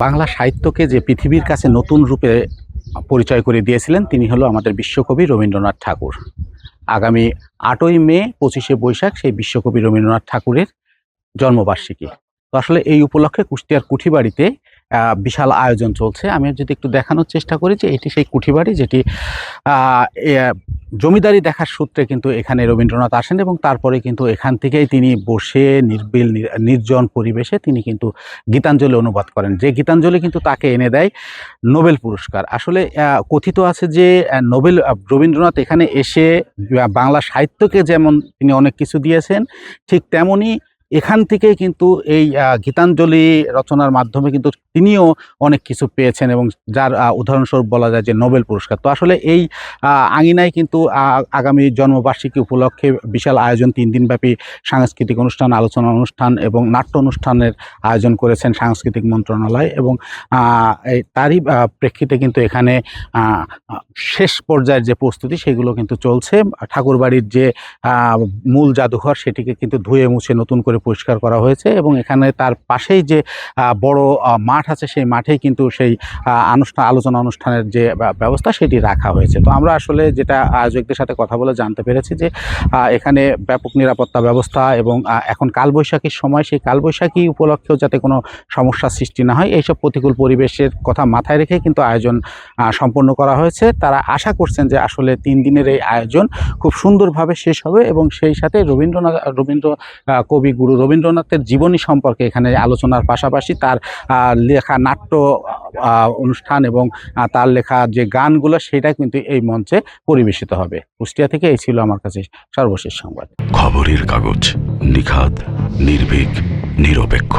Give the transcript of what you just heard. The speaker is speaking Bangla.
বাংলা সাহিত্যকে যে পৃথিবীর কাছে নতুন রূপে পরিচয় করে দিয়েছিলেন তিনি হলো আমাদের বিশ্বকবি রবীন্দ্রনাথ ঠাকুর। আগামী ৮ই মে ২৫শে বৈশাখ সেই বিশ্বকবি রবীন্দ্রনাথ ঠাকুরের জন্মবার্ষিকী। তো আসলে এই উপলক্ষে কুষ্টিয়ার কুঠিবাড়িতে বিশাল আয়োজন চলছে। আমি যদি একটু দেখানোর চেষ্টা করি যে এটি সেই কুঠিবাড়ি যেটি জমিদারি দেখার সূত্রে কিন্তু এখানে রবীন্দ্রনাথ আসেন এবং তারপরে কিন্তু এখান থেকেই তিনি বসে নির্জন পরিবেশে তিনি কিন্তু গীতাঞ্জলি অনুবাদ করেন, যে গীতাঞ্জলি কিন্তু তাকে এনে দেয় নোবেল পুরস্কার। আসলে কথিত আছে যে রবীন্দ্রনাথ এখানে এসে বাংলা সাহিত্যকে যেমন তিনি অনেক কিছু দিয়েছেন, ঠিক তেমনি এখান থেকে কিন্তু এই গীতাঞ্জলি রচনার মাধ্যমে কিন্তু তিনিও অনেক কিছু পেয়েছেন এবং যার উদাহরণস্বরূপ বলা যায় যে নোবেল পুরস্কার। তো আসলে এই আঙিনায় কিন্তু আগামী জন্মবার্ষিকী উপলক্ষে বিশাল আয়োজন, 3 দিনব্যাপী সাংস্কৃতিক অনুষ্ঠান, আলোচনা অনুষ্ঠান এবং নাট্য অনুষ্ঠানের আয়োজন করেছেন সাংস্কৃতিক মন্ত্রণালয় এবং তারই প্রেক্ষিতে কিন্তু এখানে শেষ পর্যায়ের যে প্রস্তুতি সেগুলো কিন্তু চলছে। ঠাকুরবাড়ির যে মূল জাদুঘর সেটিকে কিন্তু ধুয়ে মুছে নতুন করে পরিষ্কার করা হয়েছে এবং এখানে তার পাশেই যে বড় মাঠ আছে সেই মাঠেই কিন্তু সেই আলোচনা অনুষ্ঠানের যে ব্যবস্থা সেটি রাখা হয়েছে। তো আমরা আসলে যেটা আয়োজকদের সাথে কথা বলে জানতে পেরেছি যে এখানে ব্যাপক নিরাপত্তা ব্যবস্থা এবং এখন কালবৈশাখীর সময়, সেই কালবৈশাখী উপলক্ষেও যাতে কোনো সমস্যার সৃষ্টি না হয় এইসব প্রতিকূল পরিবেশের কথা মাথায় রেখে কিন্তু আয়োজন সম্পন্ন করা হয়েছে। তারা আশা করছেন যে আসলে 3 দিনের এই আয়োজন খুব সুন্দরভাবে শেষ হবে এবং সেই সাথে কবিগুরু রবীন্দ্রনাথের জীবনী সম্পর্কে এখানে আলোচনার পাশাপাশি তার লেখা নাট্য অনুষ্ঠান এবং তার লেখা যে গানগুলো সেটা কিন্তু এই মঞ্চে পরিবেশিত হবে। কুষ্টিয়া থেকে এই ছিল আমার কাছে সর্বশেষ সংবাদ। খবরের কাগজ, নিখাদ, নির্ভীক, নিরপেক্ষ।